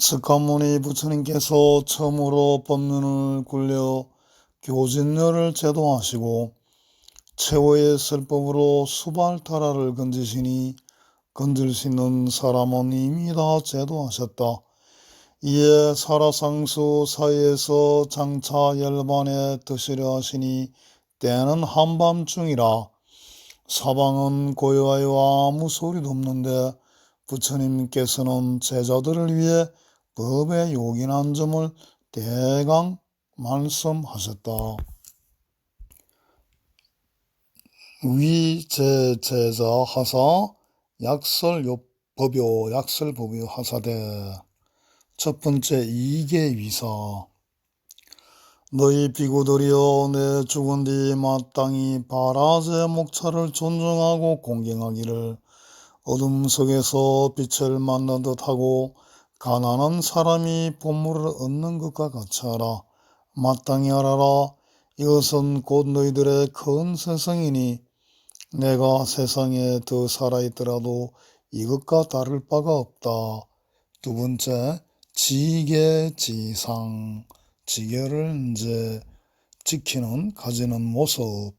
석가모니 부처님께서 처음으로 법륜을 굴려 교진료를 제도하시고 최후의 설법으로 수발타라를 건지시니 건질 수 있는 사람은 이미 다 제도하셨다. 이에 사라상수 사이에서 장차 열반에 드시려 하시니 때는 한밤중이라 사방은 고요하여 아무 소리도 없는데 부처님께서는 제자들을 위해 법에 요긴한 점을 대강 말씀하셨다. 위제제자 하사 약설법요 약설법요 하사대. 첫 번째 이계위사. 너희 비구들이여 내 죽은 뒤 마땅히 바라제 목차를 존중하고 공경하기를 어둠 속에서 빛을 만난 듯하고 가난한 사람이 보물을 얻는 것과 같이 하라. 마땅히 알아라. 이것은 곧 너희들의 큰 세상이니 내가 세상에 더 살아있더라도 이것과 다를 바가 없다. 두 번째, 지계지상. 지계를 이제 지키는, 가지는 모습.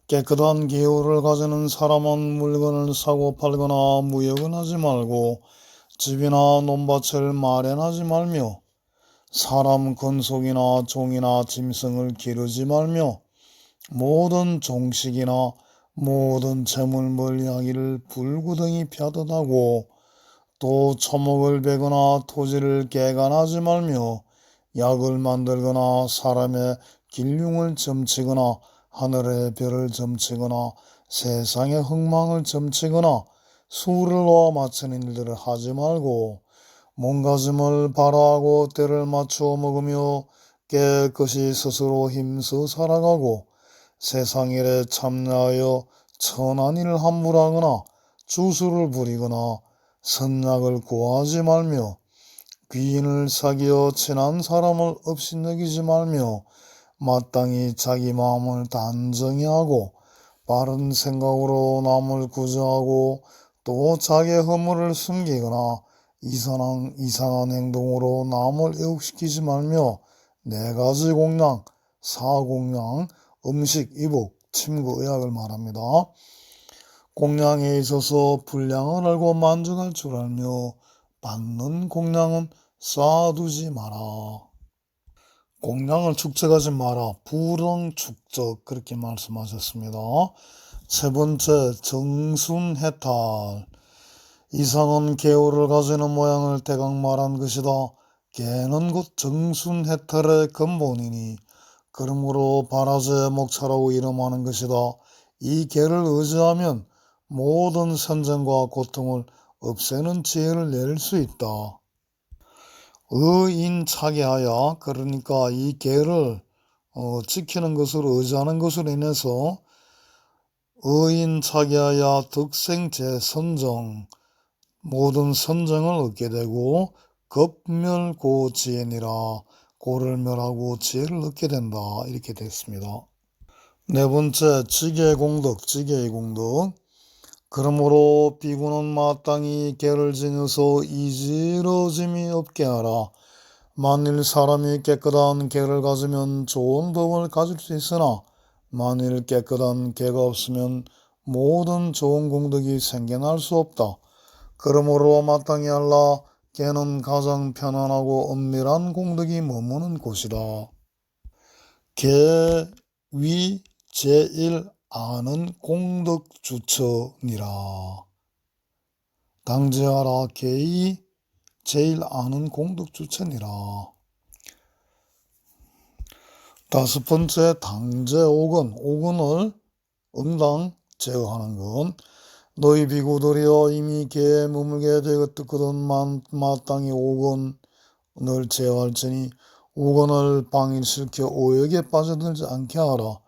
깨끗한 기호를 가지는 사람은 물건을 사고 팔거나 무역을 하지 말고 집이나 논밭을 마련하지 말며 사람 건속이나 종이나 짐승을 기르지 말며 모든 종식이나 모든 재물 멀리하기를 불구덩이 펴듯 하고 또 초목을 베거나 토지를 개간하지 말며 약을 만들거나 사람의 길흉을 점치거나 하늘의 별을 점치거나 세상의 흥망을 점치거나 수를 놓아 맞추는 일들을 하지 말고 몸가짐을 바라하고 때를 맞추어 먹으며 깨끗이 스스로 힘써 살아가고 세상 일에 참여하여 천한 일을 함부로 하거나 주술을 부리거나 선약을 구하지 말며 귀인을 사귀어 친한 사람을 업신여기지 말며 마땅히 자기 마음을 단정히 하고 바른 생각으로 남을 구제하고 또 자기의 허물을 숨기거나 이상한 행동으로 남을 애국시키지 말며 네 가지 공양, 사공양, 음식, 이복, 침구, 의학을 말합니다. 공양에 있어서 분량을 알고 만족할 줄 알며 받는 공양은 쌓아두지 마라. 공양을 축적하지 마라. 불응축적 그렇게 말씀하셨습니다. 세 번째, 정순해탈. 이상은 계호를 가지는 모양을 대강 말한 것이다. 계는 곧 정순해탈의 근본이니 그러므로 바라제 목차라고 이름하는 것이다. 이 계를 의지하면 모든 선정과 고통을 없애는 지혜를 낼 수 있다. 의인차게하여 그러니까 이 계를 지키는 것으로 의지하는 것으로 인해서 의인차게하여 득생제선정 모든 선정을 얻게 되고 급멸고지혜니라 고를 멸하고 지혜를 얻게 된다. 이렇게 됐습니다. 네 번째, 지계공덕, 지계의 공덕. 그러므로 비구는 마땅히 계를 지녀서 이지러짐이 없게 하라. 만일 사람이 깨끗한 계를 가지면 좋은 법을 가질 수 있으나 만일 깨끗한 계가 없으면 모든 좋은 공덕이 생겨날 수 없다. 그러므로 마땅히 알라. 계는 가장 편안하고 엄밀한 공덕이 머무는 곳이다. 계위 제일 아는 공덕주처니라. 당제하라. 계이 제일 아는 공덕주처니라. 다섯 번째, 당제오건. 오건을 응당 제어하는 건 너희 비구들이여 이미 계에 머물게 되었거든 마땅히 오건을 제어할지니 오건을 방일시켜 오역에 빠져들지 않게 하라.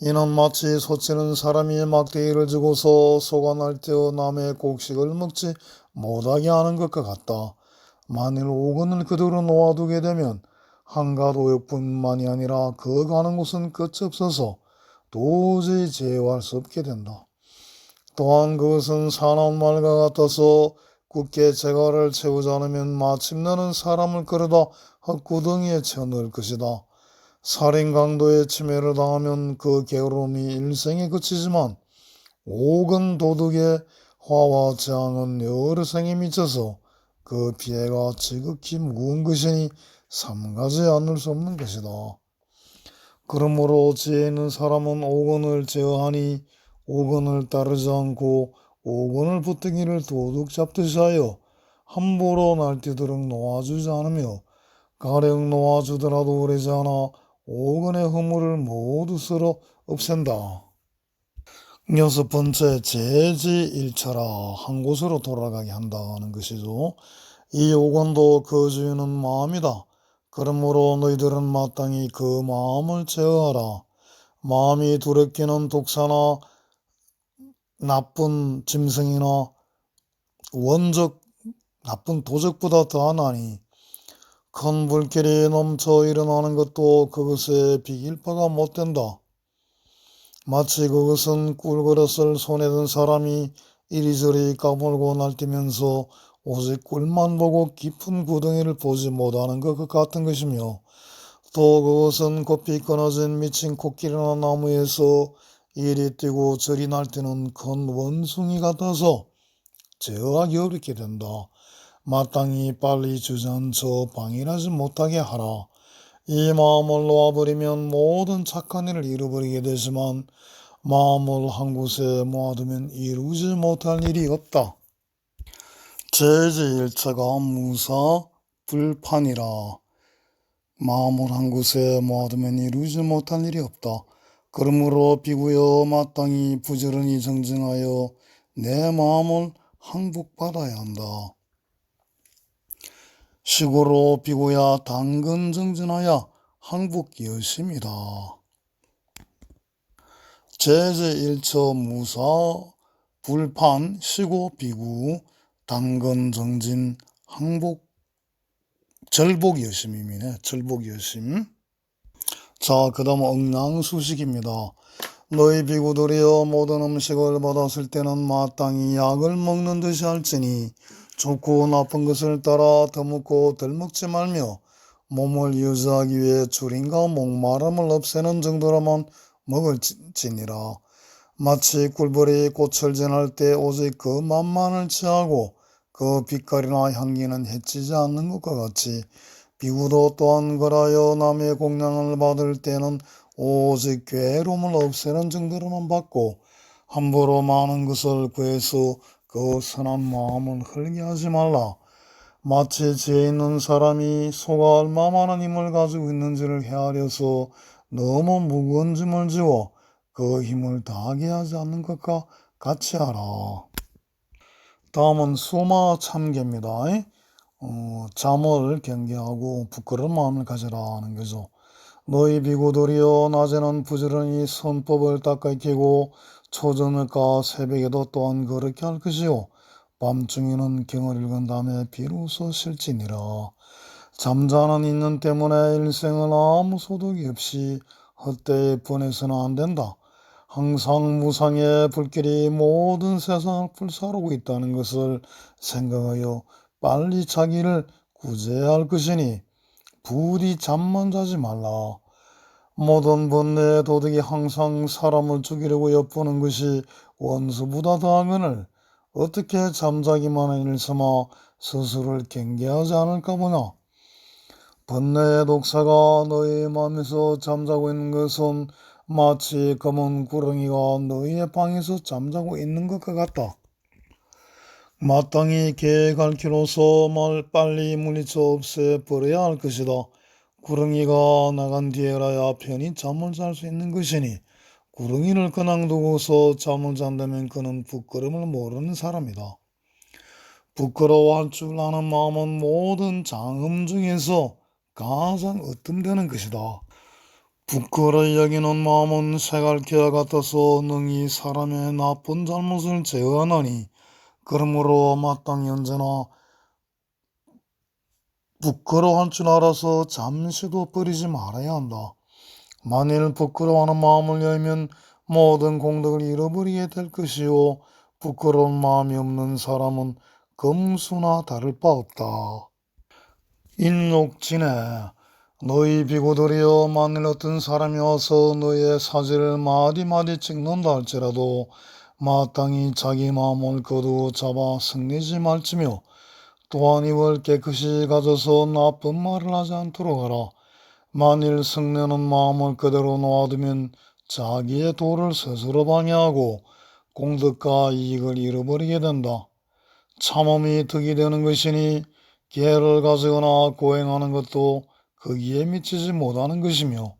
이는 마치 소치는 사람이 막대기를 쥐고서 소관할 때어 남의 곡식을 먹지 못하게 하는 것과 같다. 만일 오건을 그대로 놓아두게 되면 한갓 오역뿐만이 아니라 그 가는 곳은 끝이 없어서 도저히 제어할 수 없게 된다. 또한 그것은 사나운 말과 같아서 굳게 재갈을 채우지 않으면 마침내는 사람을 끌어다 헛구덩이에 채워넣을 것이다. 살인 강도의 침해를 당하면 그 괴로움이 일생에 그치지만 옥은 도덕의 화와 재앙은 여러 생에 미쳐서 그 피해가 지극히 무거운 것이니 삼가지 않을 수 없는 것이다. 그러므로 지혜 있는 사람은 오건을 제어하니 오건을 따르지 않고 오건을 붙들기를 도둑 잡듯이 하여 함부로 날뛰도록 놓아주지 않으며 가령 놓아주더라도 오래지 않아 오건의 허물을 모두 쓸어 없앤다. 여섯 번째, 재지일처라 한 곳으로 돌아가게 한다는 것이죠. 이 오건도 그 주인은 마음이다. 그러므로 너희들은 마땅히 그 마음을 제어하라. 마음이 두렵기는 독사나 나쁜 짐승이나 원적 나쁜 도적보다 더하나니 큰 불길이 넘쳐 일어나는 것도 그것에 비길 바가 못된다. 마치 그것은 꿀그릇을 손에 든 사람이 이리저리 까불고 날뛰면서 오직 꿀만 보고 깊은 구덩이를 보지 못하는 것 같은 것이며, 또 그것은 kop이 끊어진 미친 코끼리나 나무에서 이리 뛰고 저리 날뛰는 큰 원숭이 같아서 제어하기 어렵게 된다. 마땅히 빨리 주저앉혀 방일하지 못하게 하라. 이 마음을 놓아버리면 모든 착한 일을 잃어버리게 되지만 마음을 한 곳에 모아두면 이루지 못할 일이 없다. 재지일체가 무사 불판이라. 마음을 한 곳에 모아두면 이루지 못할 일이 없다. 그러므로 비구여 마땅히 부지런히 정진하여 내 마음을 항복받아야 한다. 식으로 비구야 당근 정진하여 항복 열심이다. 재제일처 무사 불판 시고 비구 당근 정진 항복 절복 열심이네. 절복 열심. 자, 그 다음 억량수식입니다. 너희 비구들이여 모든 음식을 받았을 때는 마땅히 약을 먹는 듯이 할지니 좋고 나쁜 것을 따라 더 먹고 덜 먹지 말며 몸을 유지하기 위해 줄임과 목마름을 없애는 정도로만 먹을지니라. 마치 꿀벌이 꽃을 지날 때 오직 그 맛만을 취하고 그 빛깔이나 향기는 해치지 않는 것과 같이 비구도 또한 그라여 남의 공양을 받을 때는 오직 괴로움을 없애는 정도로만 받고 함부로 많은 것을 구해서 그 선한 마음을 흘게 하지 말라. 마치 지혜 있는 사람이 소가 얼마만한 힘을 가지고 있는지를 헤아려서 너무 무거운 짐을 지워 그 힘을 다하게 하지 않는 것과 같이 하라. 다음은 수마 참개입니다. 잠을 경계하고 부끄러운 마음을 가지라는 거죠. 너희 비구들이여 낮에는 부지런히 선법을 닦아 익히고 초저녁과 새벽에도 또한 그렇게 할 것이요 밤중에는 경을 읽은 다음에 비로소 실지니라. 잠자는 있는 때문에 일생을 아무 소득이 없이 헛되이 보내서는 안 된다. 항상 무상의 불길이 모든 세상을 불사르고 있다는 것을 생각하여 빨리 자기를 구제해야 할 것이니 부디 잠만 자지 말라. 모든 번뇌의 도덕이 항상 사람을 죽이려고 엿보는 것이 원수보다 더하거늘 어떻게 잠자기만 한 일삼아 스스로를 경계하지 않을까 보냐. 번뇌의 독사가 너희의 마음에서 잠자고 있는 것은 마치 검은 구렁이가 너희의 방에서 잠자고 있는 것과 같다. 마땅히 계획할 기로서 빨리 물리쳐 없애버려야 할 것이다. 구렁이가 나간 뒤에라야 편히 잠을 잘 수 있는 것이니 구렁이를 그냥 두고서 잠을 잔다면 그는 부끄러움을 모르는 사람이다. 부끄러워할 줄 아는 마음은 모든 장엄 중에서 가장 으뜸되는 것이다. 부끄러이 여기는 마음은 새갈퀴와 같아서 능히 사람의 나쁜 잘못을 제어하나니 그러므로 마땅히 언제나 부끄러워할 줄 알아서 잠시도 버리지 말아야 한다. 만일 부끄러워하는 마음을 열면 모든 공덕을 잃어버리게 될 것이요 부끄러운 마음이 없는 사람은 검수나 다를 바 없다. 인욕진에 너희 비구들이여 만일 어떤 사람이 와서 너희의 사지를 마디마디 찍는다 할지라도 마땅히 자기 마음을 거두 잡아 승리지 말지며 또한 입을 깨끗이 가져서 나쁜 말을 하지 않도록 하라. 만일 승려는 마음을 그대로 놓아두면 자기의 도를 스스로 방해하고 공덕과 이익을 잃어버리게 된다. 참음이 득이 되는 것이니 계를 가지거나 고행하는 것도 거기에 미치지 못하는 것이며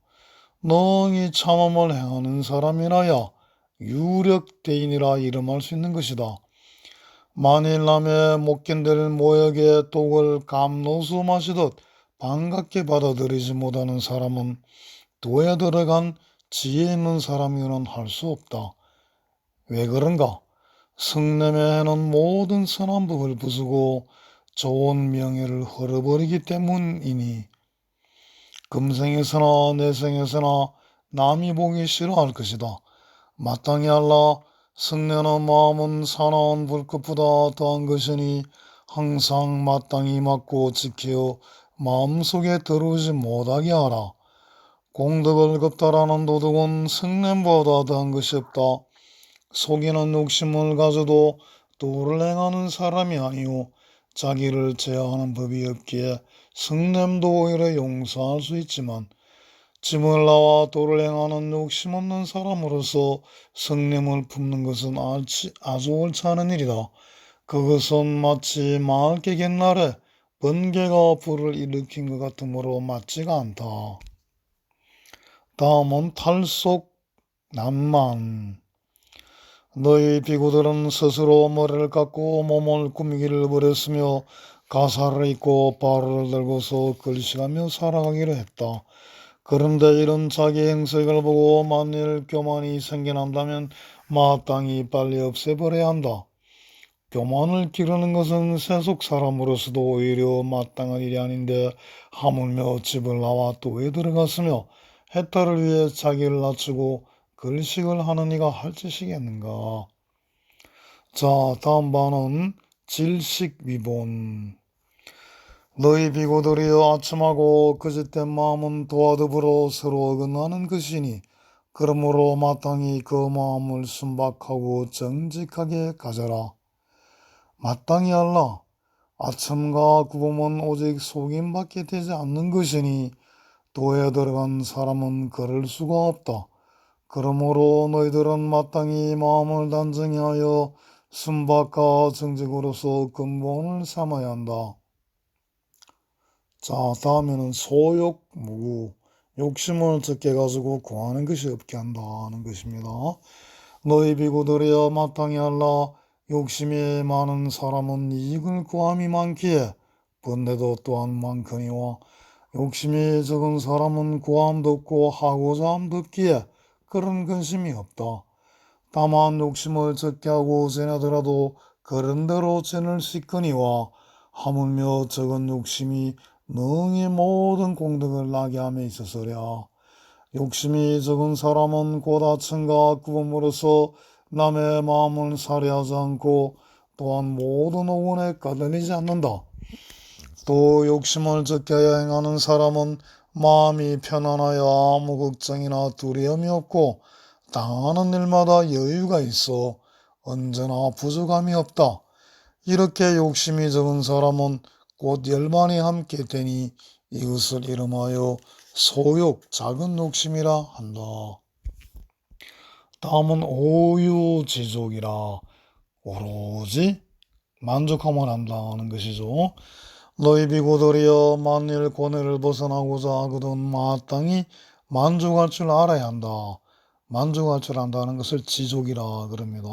능히 참음을 행하는 사람이라야 유력대인이라 이름할 수 있는 것이다. 만일 남의 못 견딜 모욕의 독을 감로수 마시듯 반갑게 받아들이지 못하는 사람은 도에 들어간 지혜 있는 사람이는 할 수 없다. 왜 그런가? 승lem에 해는 모든 선한 법을 부수고 좋은 명예를 헐어버리기 때문이니 금생에서나 내생에서나 남이 보기 싫어할 것이다. 마땅히 알라. 승려는 마음은 사나운 불꽃보다 더한 것이니 항상 마땅히 막고 지켜 마음속에 들어오지 못하게 하라. 공덕을 겁탈하는 도덕은 승lem보다 더한 것이 없다. 속이는 욕심을 가져도 도를 행하는 사람이 아니오 자기를 제어하는 법이 없기에 승lem도 오히려 용서할 수 있지만 짐을 나와 도를 행하는 욕심 없는 사람으로서 승lem을 품는 것은 아주 옳지 않은 일이다. 그것은 마치 마을개 갯날에 번개가 불을 일으킨 것 같으므로 맞지가 않다. 다음은 탈속 난만. 너희 비구들은 스스로 머리를 깎고 몸을 꾸미기를 버렸으며 가사를 입고 바로를 들고서 글씨가며 살아가기로 했다. 그런데 이런 자기 행색을 보고 만일 교만이 생겨난다면 마땅히 빨리 없애버려야 한다. 교만을 기르는 것은 세속 사람으로서도 오히려 마땅한 일이 아닌데 하물며 집을 나와 또에 들어갔으며 해탈을 위해 자기를 낮추고 글식을 하는 이가 할 짓이겠는가. 자, 다음 반은 질식위본. 너희 비구들이여 아첨하고 거짓된 마음은 도와 더불어 서로 어긋나는 것이니 그러므로 마땅히 그 마음을 순박하고 정직하게 가져라. 마땅히 알라. 아첨과 구범은 오직 속임밖에 되지 않는 것이니 도에 들어간 사람은 그럴 수가 없다. 그러므로 너희들은 마땅히 마음을 단정히 하여 순박과 정직으로서 근본을 삼아야 한다. 자, 다음에는 소욕무구. 욕심을 적게 가지고 구하는 것이 없게 한다는 것입니다. 너희 비구들이여 마땅히 알라. 욕심이 많은 사람은 이익을 구함이 많기에 번뇌도 또한 많거니와 욕심이 적은 사람은 구함도 없고 하고자 함도 없기에 그런 근심이 없다. 다만 욕심을 적게 하고 지내더라도 그런대로 지낼 수 있거니와 하물며 적은 욕심이 능히 모든 공덕을 나게 함에 있어서랴. 욕심이 적은 사람은 곧 아첨과 구범으로서 남의 마음을 살해하지 않고 또한 모든 오근에 까들리지 않는다. 또 욕심을 적게 행하는 사람은 마음이 편안하여 아무 걱정이나 두려움이 없고 당하는 일마다 여유가 있어 언제나 부족함이 없다. 이렇게 욕심이 적은 사람은 곧 열만이 함께 되니 이것을 이름하여 소욕, 작은 욕심이라 한다. 다음은 오유지족이라 오로지 만족하면 한다는 것이죠. 너희 비구들이여 만일 고뇌를 벗어나고자 하거든 마땅히 만족할 줄 알아야 한다. 만족할 줄 안다는 것을 지족이라 그럽니다.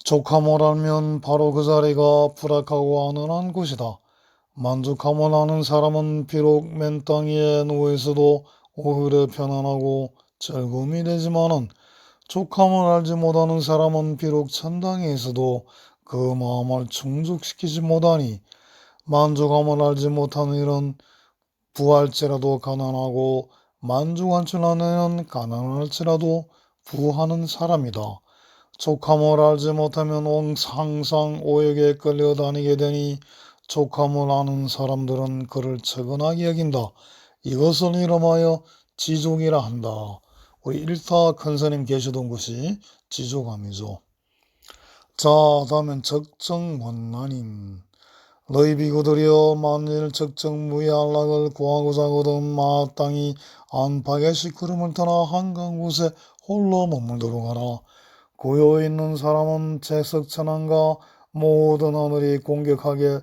족함을 알면 바로 그 자리가 불악하고 안온한 곳이다. 만족함을 아는 사람은 비록 맨 땅 위에 누워있어도 오히려 편안하고 즐거움이 되지만은 족함을 알지 못하는 사람은 비록 천당에 있어도 그 마음을 충족시키지 못하니 만족함을 알지 못하는 일은 부할지라도 가난하고 만족할 줄 아는 이는 가난할지라도 부하는 사람이다. 족함을 알지 못하면 항상 오역에 끌려다니게 되니 족함을 아는 사람들은 그를 측은하게 여긴다. 이것을 이름하여 지족이라 한다. 우리 일타 큰스님 계시던 곳이 지족함이죠. 자, 다음엔 적정원난임. 너희 비구들이여 만일 적정무의 안락을 구하고자 하거든 마땅히 안팎의 시끄름을 떠나 한강 곳에 홀로 머물도록 하라. 고요 있는 사람은 채석천왕과 모든 하늘이 공격하게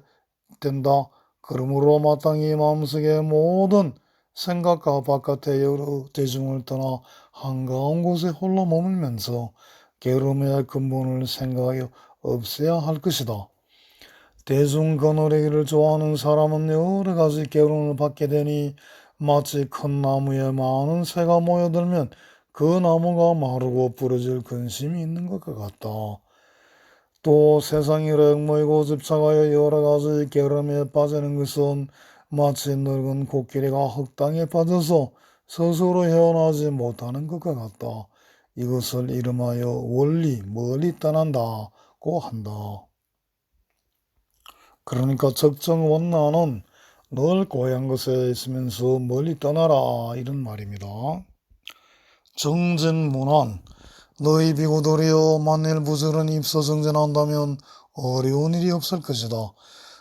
된다. 그러므로 마땅히 마음속에 모든 생각과 바깥의 여러 대중을 떠나 한가한 곳에 홀로 머물면서 게으름의 근본을 생각하여 없애야 할 것이다. 대중 거느리기를 좋아하는 사람은 여러 가지 게으름을 받게 되니 마치 큰 나무에 많은 새가 모여들면 그 나무가 마르고 부러질 근심이 있는 것과 같다. 또 세상이 렉모이고 집착하여 여러 가지 게으름에 빠지는 것은 마치 늙은 코끼리가 흙땅에 빠져서 스스로 헤어나지 못하는 것과 같다. 이것을 이름하여 원리 멀리 떠난다고 한다. 그러니까 적정원난은 늘 고향 곳에 있으면서 멀리 떠나라 이런 말입니다. 정진문안. 너희 비구들이여 만일 부지런히 입서 정진한다면 어려운 일이 없을 것이다.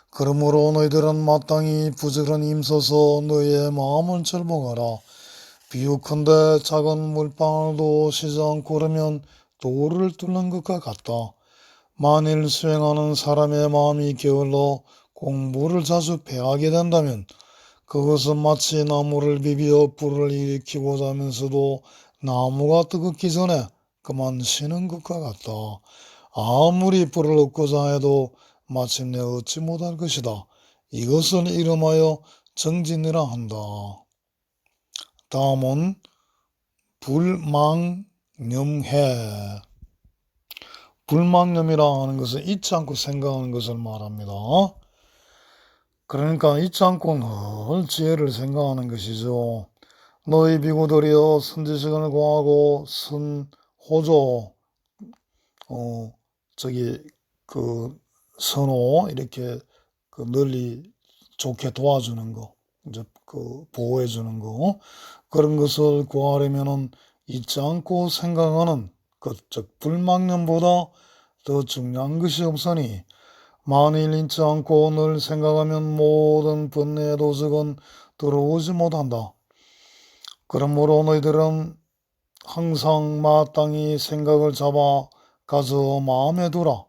그러므로 너희들은 마땅히 부지런히 힘써서 너희의 마음을 절복하라. 비유컨대 작은 물방울도 쉬지 않고 그러면 돌을 뚫는 것과 같다. 만일 수행하는 사람의 마음이 게을러 공부를 자주 패하게 된다면 그것은 마치 나무를 비비어 불을 일으키고자 하면서도 나무가 뜨겁기 전에 그만 쉬는 것과 같다. 아무리 불을 얻고자 해도 마침내 얻지 못할 것이다. 이것을 이름하여 정진이라 한다. 다음은 불망념해. 불망념이라 하는 것은 잊지 않고 생각하는 것을 말합니다. 그러니까 잊지 않고 늘 지혜를 생각하는 것이죠. 너희 비구들이여 선지식을 구하고 선호조 선호 이렇게 널리 좋게 도와주는 거, 이제 보호해 주는 거 그런 것을 구하려면은 잊지 않고 생각하는 즉 불망념보다 더 중요한 것이 없으니 만일 잊지 않고 늘 생각하면 모든 번뇌의 도적은 들어오지 못한다. 그러므로 너희들은 항상 마땅히 생각을 잡아 가져 마음에 두라.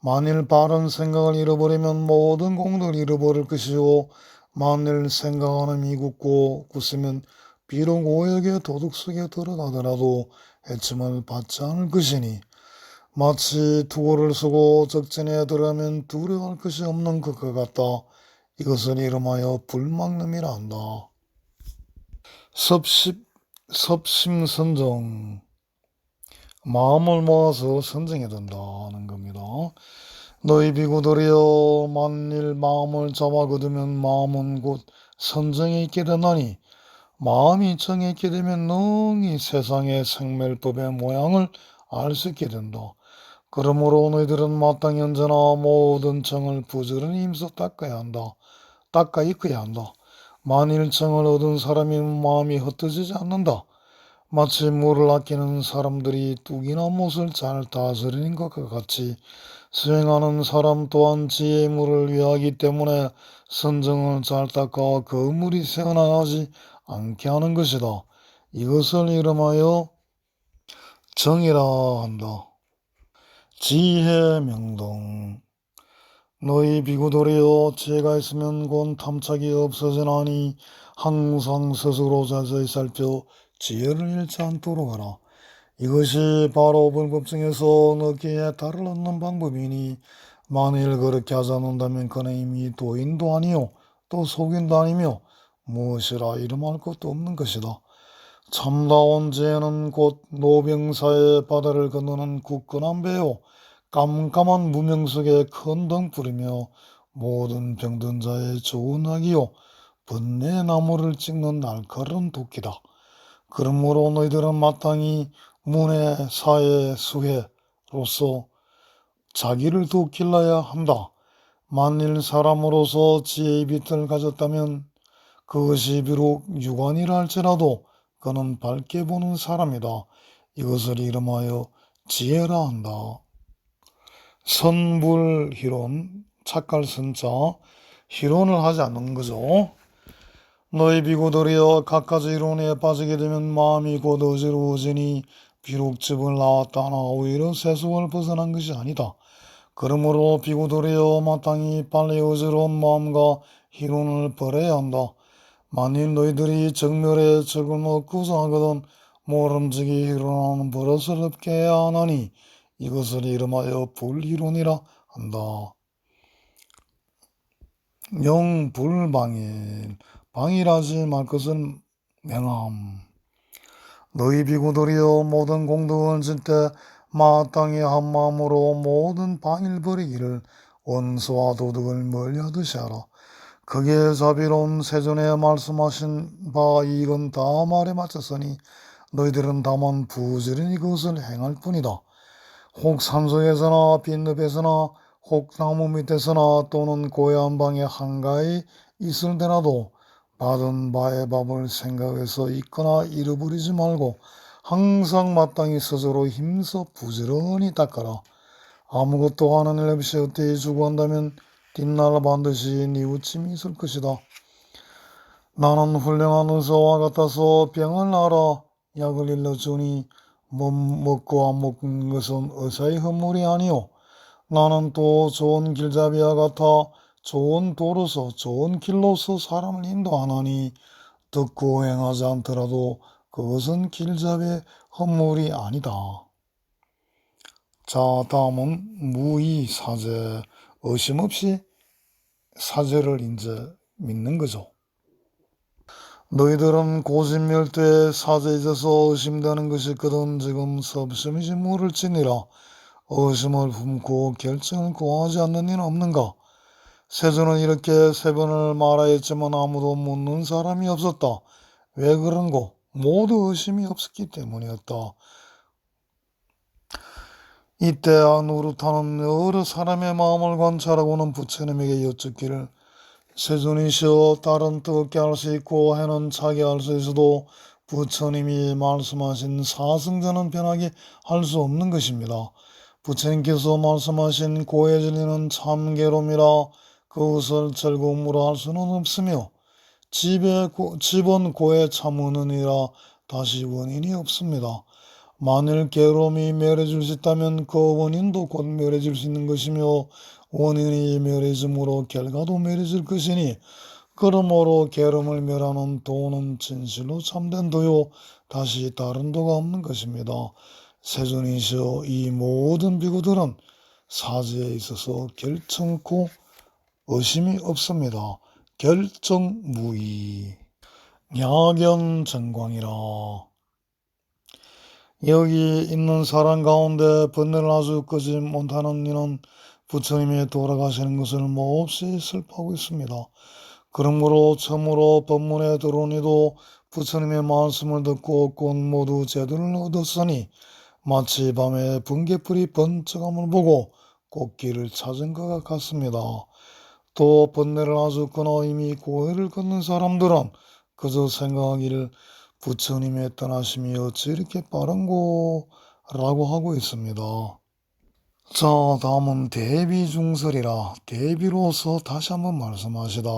만일 바른 생각을 잃어버리면 모든 공덕을 잃어버릴 것이요 만일 생각하는 힘이 굳으면 비록 오역의 도둑 속에 들어가더라도 해침을 받지 않을 것이니 마치 투구를 쓰고 적진에 들어가면 두려워할 것이 없는 것과 같다. 이것을 이름하여 불망념이라 한다. 섭심선정. 마음을 모아서 선정해야 된다는 겁니다. 너희 비구들이여 만일 마음을 잡아 거두면 마음은 곧 선정에 있게 되나니 마음이 정에 있게 되면 능히 세상의 생멸법의 모양을 알 수 있게 된다. 그러므로 너희들은 마땅히 언제나 모든 정을 부지런히 힘써 닦아야 한다. 닦아 익혀야 한다. 만일 정을 얻은 사람이 마음이 흩어지지 않는다. 마치 물을 아끼는 사람들이 뚝이나 못을 잘 다스리는 것과 같이 수행하는 사람 또한 지혜의 물을 위하기 때문에 선정을 잘 닦아 그 물이 새어나가지 않게 하는 것이다. 이것을 이름하여 정이라 한다. 지혜 명동. 너희 비구들이여 지혜가 있으면 곧 탐착이 없어지나니 항상 스스로 자세히 살펴 지혜를 잃지 않도록 하라. 이것이 바로 불법중에서 너기에 달을 얻는 방법이니 만일 그렇게 하지 않는다면 그는 이미 도인도 아니요 또 속인도 아니며 무엇이라 이름할 것도 없는 것이다. 참다운 지혜는 곧 노병사의 바다를 건너는 굳건한 배요 깜깜한 무명 속에 큰 등불이며 모든 병든 자의 좋은 학이요 번뇌 나무를 찍는 날카로운 도끼다. 그러므로 너희들은 마땅히 문해, 사해, 수해, 사람으로서 자기를 더 길러야 한다. 만일 사람으로서 지혜의 빛을 가졌다면 그것이 비록 유관이라 할지라도 그는 밝게 보는 사람이다. 이것을 이름하여 지혜라 한다. 선불희론, 착갈 선자, 희론을 하지 않는 거죠. 너희 비구들이여 갖가지 이론에 빠지게 되면 마음이 곧 어지러워지니 비록 집을 나왔다 하나 오히려 세속을 벗어난 것이 아니다. 그러므로 비구들이여 마땅히 빨리 어지러운 마음과 희론을 버려야 한다. 만일 너희들이 정멸에 적을 먹고자 하거든 모름지기 희론하는 버릇을 없게 해야 하나니 이것을 이름하여 불희론이라 한다. 영불방일, 방일하지 말 것은 명함. 너희 비구들이여 모든 공덕을 질 때 마땅히 한마음으로 모든 방일 버리기를 원수와 도덕을 멀리하듯이 하라. 그게 자비로운 세존에 말씀하신 바 이건 다 말에 맞췄으니 너희들은 다만 부지런히 그것을 행할 뿐이다. 혹 산속에서나 빈늪에서나 혹 나무 밑에서나 또는 고요한 방에 한가히 있을 때라도 받은 바의 밥을 생각해서 잊거나 잃어버리지 말고 항상 마땅히 스스로 힘써 부지런히 닦아라. 아무것도 하는 일 없이 헛되이 주고 한다면 뒷날 반드시 뉘우침이 있을 것이다. 나는 훌륭한 의사와 같아서 병을 알아 약을 일러주니 먹고 안 먹는 것은 의사의 허물이 아니오. 나는 또 좋은 길잡이와 같아 좋은 도로서 좋은 길로서 사람을 인도하나니 듣고 행하지 않더라도 그것은 길잡이의 허물이 아니다. 자, 다음은 무의사제, 의심 없이 사제를 이제 믿는 거죠. 너희들은 고신멸대에 사제에 있어서 의심되는 것이 있거든 지금 섭심이지 모를지니라. 의심을 품고 결정을 고하지 않는 이는 없는가? 세존은 이렇게 세 번을 말하였지만 아무도 묻는 사람이 없었다. 왜 그런고? 모두 의심이 없었기 때문이었다. 이때야 누르타는 여러 사람의 마음을 관찰하고는 부처님에게 여쭙기를 세존이시여 다른 뜨겁게 할 수 있고 해는 차게 할 수 있어도 부처님이 말씀하신 사승자는 변하게 할 수 없는 것입니다. 부처님께서 말씀하신 고의 진리는 참괴로움이라 그것을 즐거움으로 할 수는 없으며 집은 고의 참원은이라 다시 원인이 없습니다. 만일 괴로움이 멸해질 수 있다면 그 원인도 곧 멸해질 수 있는 것이며 원인이 멸해짐으로 결과도 멸해질 것이니 그러므로 괴로움을 멸하는 도는 진실로 참된 도요 다시 다른 도가 없는 것입니다. 세존이시여 이 모든 비구들은 사지에 있어서 결정코 의심이 없습니다. 결정무의 야견정광이라. 여기 있는 사람 가운데 번뇌를 아주 끄지 못하는 이는 부처님이 돌아가시는 것을 몹시 슬퍼하고 있습니다. 그러므로 처음으로 법문에 들어온 이도 부처님의 말씀을 듣고 곧 모두 제도를 얻었으니 마치 밤에 번개불이 번쩍함을 보고 꽃길을 찾은 것 같습니다. 또 번뇌를 아주 끊어 이미 고해를 걷는 사람들은 그저 생각하기를 부처님의 떠나심이 어찌 이렇게 빠른고 라고 하고 있습니다. 자, 다음은 대비중설이라. 대비로서 다시 한번 말씀하시다.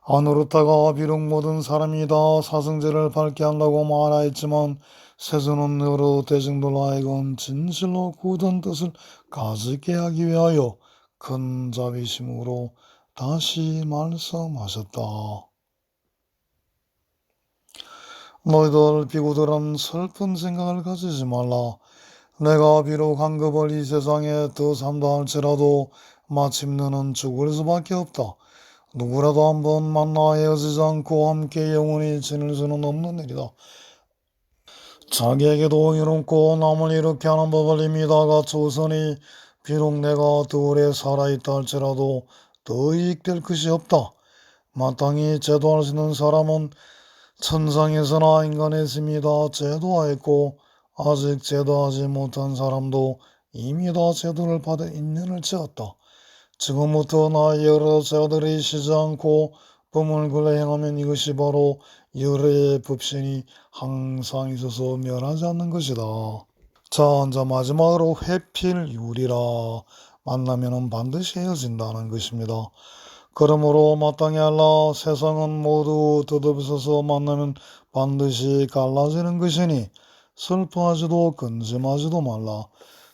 아누르타가 비록 모든 사람이 다 사승제를 밝게 한다고 말하였지만 세존은 여러 대중들 하여금 진실로 굳은 뜻을 가지게 하기 위하여 큰 자비심으로 다시 말씀하셨다. 너희들 비구들은 슬픈 생각을 가지지 말라. 내가 비록 한급을 이 세상에 더 산다 할지라도 마침내는 죽을 수밖에 없다. 누구라도 한번 만나 헤어지지 않고 함께 영원히 지낼 수는 없는 일이다. 자기에게도 이롭고 남을 이렇게 하는 법을 이미 다 갖추었으니 비록 내가 더 오래 살아있다 할지라도 더 이익될 것이 없다. 마땅히 제도할 수 있는 사람은 천상에서나 인간의 심이 다 제도하였고 아직 제도하지 못한 사람도 이미 다 제도를 받은 인연을 지었다. 지금부터 나 여러 자들이 쉬지 않고 법을 근래 행하면 이것이 바로 열애의 법신이 항상 있어서 멸하지 않는 것이다. 자, 이제 마지막으로 회필율이라 만나면은 반드시 헤어진다는 것입니다. 그러므로 마땅히 알라. 세상은 모두 덧없어서 만나면 반드시 갈라지는 것이니 슬퍼하지도 근심하지도 말라.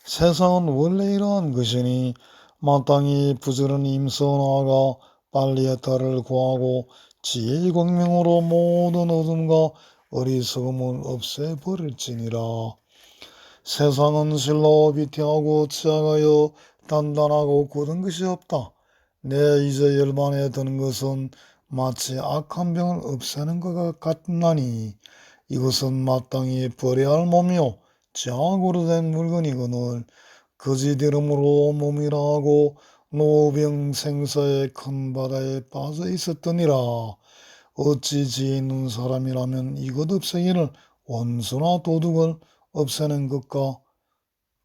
세상은 원래 이러한 것이니 마땅히 부지런히 임서 나아가 빨리 해탈을 구하고 지혜의 광명으로 모든 어둠과 어리석음을 없애버릴지니라. 세상은 실로 비태하고 치악하여 단단하고 굳은 것이 없다. 내 이제 열반에 드는 것은 마치 악한 병을 없애는 것 같나니 이것은 마땅히 버려야 할 몸이요 죄악으로 된 물건이거늘 거짓 이름으로 몸이라 하고 노병 생사의 큰 바다에 빠져 있었더니라. 어찌 지혜 있는 사람이라면 이것 없애기를 원수나 도둑을 없애는 것과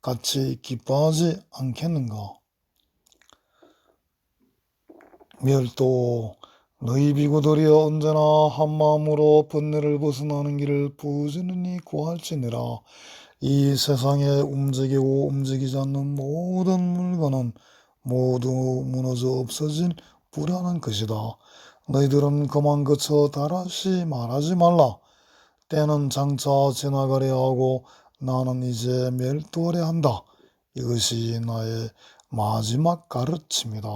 같이 기뻐하지 않겠는가? 멸도 너희 비구들이여 언제나 한마음으로 번뇌를 벗어나는 길을 부지런히 구할지니라. 이 세상에 움직이고 움직이지 않는 모든 물건은 모두 무너져 없어진 불안한 것이다. 너희들은 그만 그쳐 다시 말하지 말라. 때는 장차 지나가려 하고 나는 이제 멸도하려 한다. 이것이 나의 마지막 가르침이다.